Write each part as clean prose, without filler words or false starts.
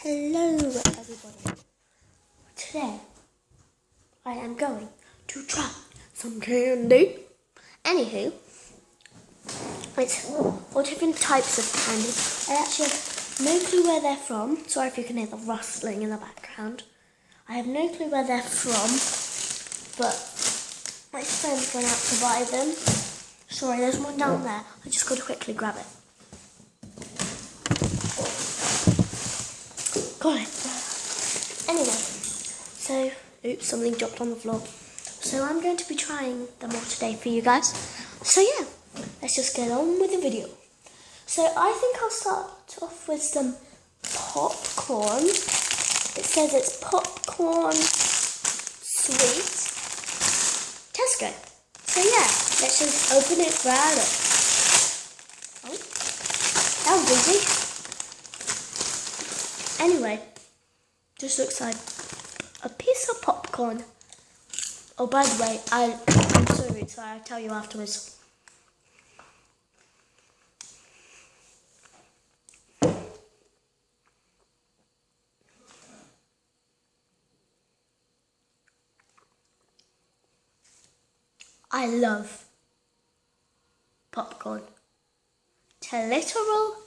Hello everybody. Today I am going to try some candy. Anywho, it's all different types of candy. I actually have no clue where they're from. Sorry if you can hear the rustling in the background. I have no clue where they're from, but my friend went out to buy them. Sorry, there's one down there. I just got to quickly grab it. Got it. Anyway, so, oops, something dropped on the floor. So I'm going to be trying them all today for you guys. So yeah, let's just get on with the video. So I think I'll start off with some popcorn. It says it's popcorn sweet Tesco. So yeah, let's just open it right up. Oh, that was easy. Anyway, just looks like a piece of popcorn. Oh, by the way, I'm so rude, so I'll tell you afterwards. I love popcorn to literal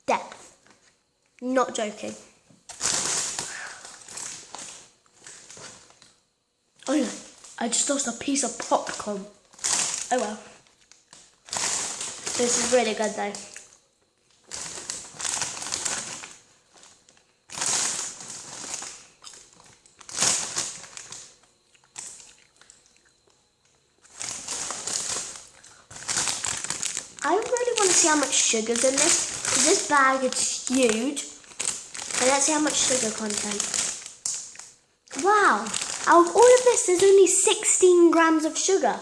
depth. Not joking. Oh no, I just lost a piece of popcorn. Oh well. This is really good though. I really want to see how much sugar's in this. This bag is huge. And let's see how much sugar content. Wow. Out of all of this, there's only 16 grams of sugar.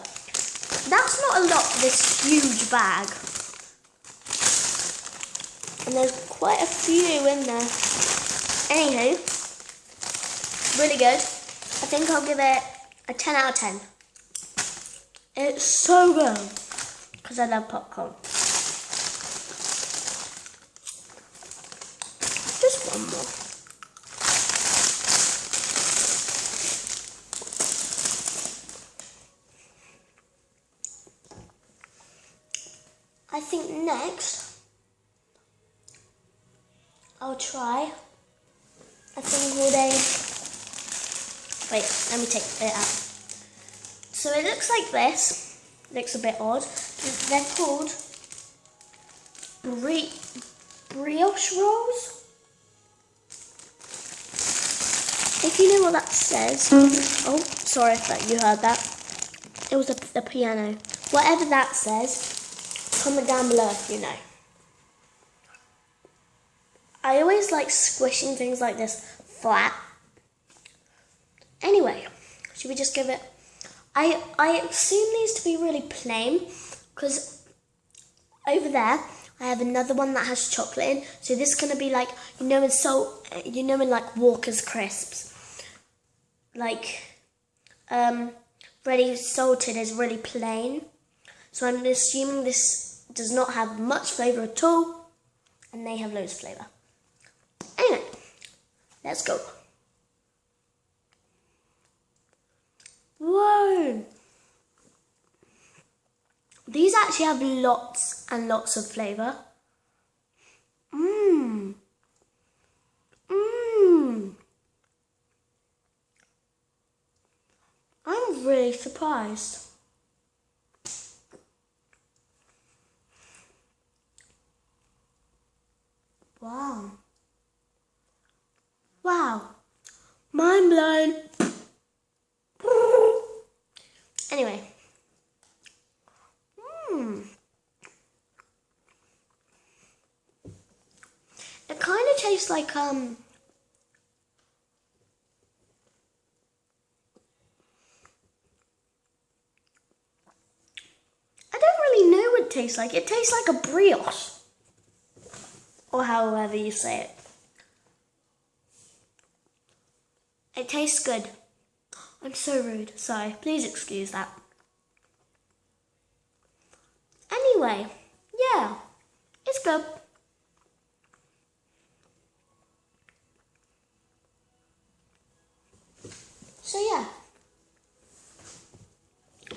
That's not a lot for this huge bag. And there's quite a few in there. Anywho, really good. I think I'll give it a 10 out of 10. It's so good. Because I love popcorn. Just one more. I think next I'll try a thing called a... Wait, let me take it out. So it looks like this. Looks a bit odd. They're called brioche rolls. If you know what that says. Oh, sorry if you heard that. It was the piano. Whatever that says. Comment down below if you know. I always like squishing things like this flat. Anyway, should we just give it... I assume these to be really plain because over there I have another one that has chocolate in. So this is going to be like, in like Walker's Crisps. Like, ready salted is really plain. So I'm assuming this does not have much flavour at all, and they have loads of flavour. Anyway, let's go. Whoa! These actually have lots and lots of flavour. Mmm. Mmm. I'm really surprised. Wow. Wow. Mind blown. Anyway. It kind of tastes like, I don't really know what it tastes like. It tastes like a brioche. Or however you say it. It tastes good. I'm so rude. Sorry. Please excuse that. Anyway, yeah. It's good.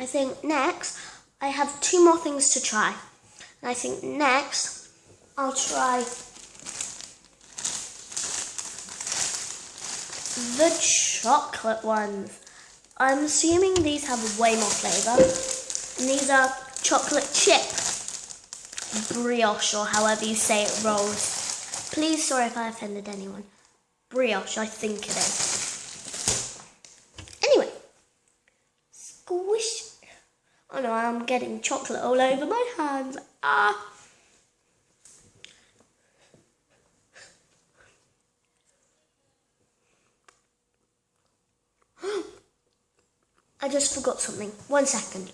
I think next I have 2 more things to try. And I think next I'll try the chocolate ones. I'm assuming these have way more flavour. And these are chocolate chip brioche, or however you say it rolls. Please, sorry if I offended anyone. Brioche, I think it is. Anyway, squish. Oh no, I'm getting chocolate all over my hands. Ah. I just forgot something. 1 second.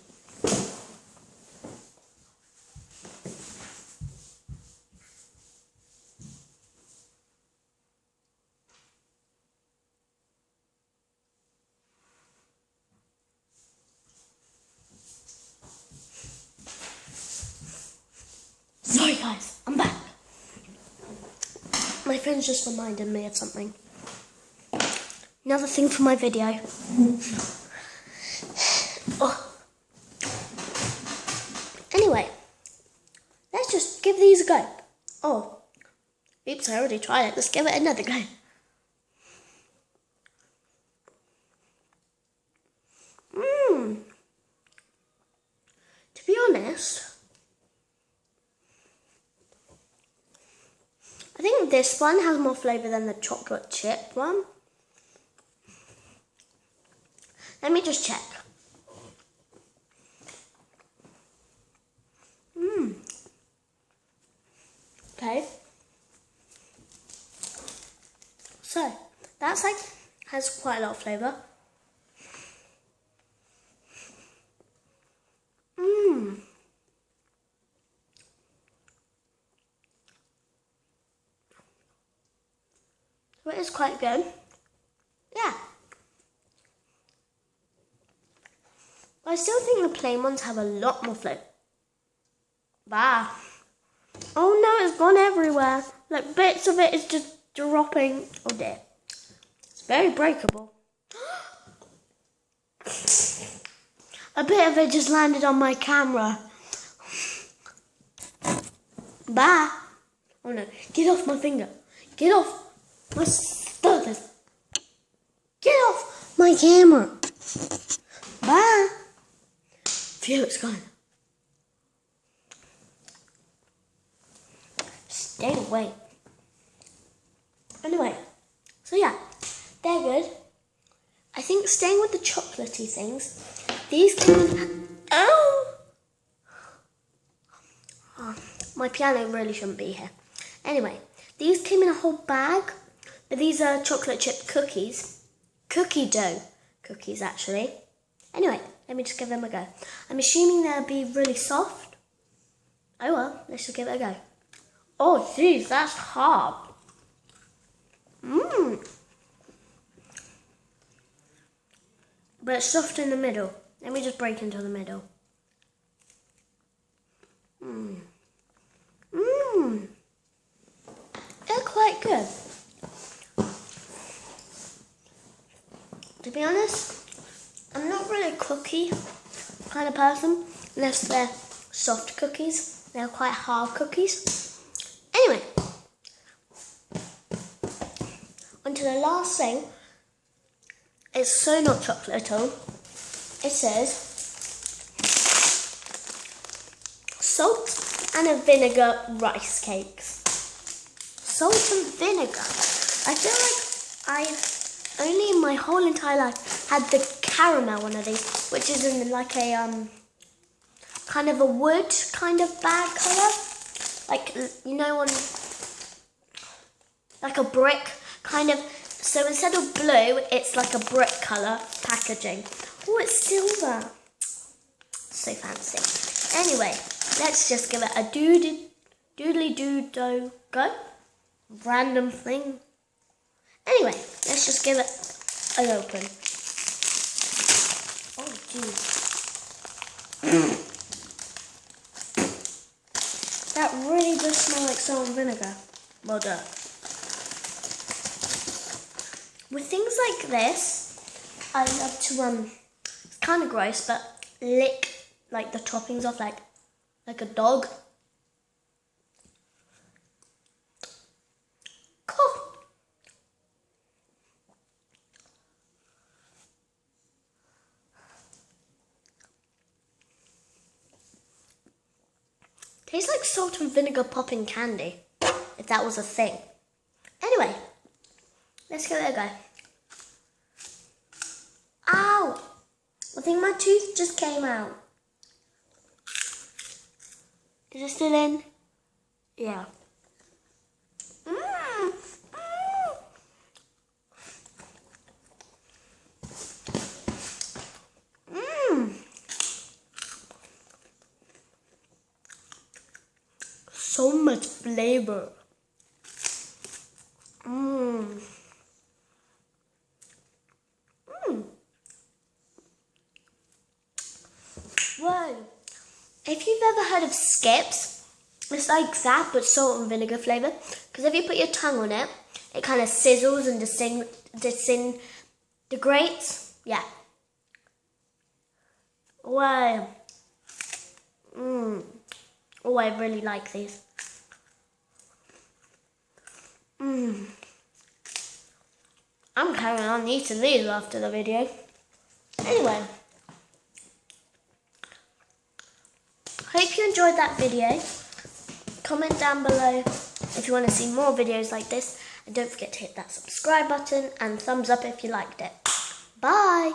Sorry guys, I'm back. My friend's just reminded me of something. Another thing for my video. Oh. Anyway, let's just give these a go. Oh, oops, I already tried it. Let's give it another go. To be honest, I think this one has more flavour than the chocolate chip one. Let me just check. Okay. So, that's like, has quite a lot of flavour. So it is quite good. Yeah. But I still think the plain ones have a lot more flavour. Bah. Oh no, it's gone everywhere. Like bits of it is just dropping. Oh dear. It's very breakable. A bit of it just landed on my camera. Bah. Oh no, get off my finger. Get off my stuff. Get off my camera. Bah. Phew, it's gone. Stay away. Anyway, so yeah, they're good. I think staying with the chocolatey things, these came in. Oh! Oh, my piano really shouldn't be here. Anyway, these came in a whole bag, but these are chocolate chip cookies. Cookie dough cookies, actually. Anyway, let me just give them a go. I'm assuming they'll be really soft. Oh well, let's just give it a go. Oh, jeez, that's hard. But it's soft in the middle. Let me just break into the middle. They're quite good. To be honest, I'm not really a cookie kind of person, unless they're soft cookies. They're quite hard cookies. Anyway, on to the last thing. It's so not chocolate at all. It says salt and a vinegar rice cakes. Salt and vinegar. I feel like I only in my whole entire life had the caramel one of these, which is in like a kind of a wood kind of bag colour. Like, you know, on like a brick kind of. So instead of blue, it's like a brick colour packaging. Oh, it's silver. So fancy. Anyway, let's just give it a doodly-doo-do go. Random thing. Anyway, let's just give it an open. Oh, jeez. That really does smell like salt and vinegar. Well done. With things like this, I love to, it's kind of gross, but lick like the toppings off like a dog. Cool. Tastes like salt and vinegar popping candy, if that was a thing. Anyway, let's give it a go. Ow! I think my tooth just came out. Is it still in? Yeah. So much flavor. Whoa. If you've ever heard of Skips, it's like that but salt and vinegar flavour. Because if you put your tongue on it, it kind of sizzles and disintegrates. Yeah. Whoa. Oh, I really like these. I'm carrying on eating these after the video. Anyway. Hope you enjoyed that video. Comment down below if you want to see more videos like this. And don't forget to hit that subscribe button and thumbs up if you liked it. Bye!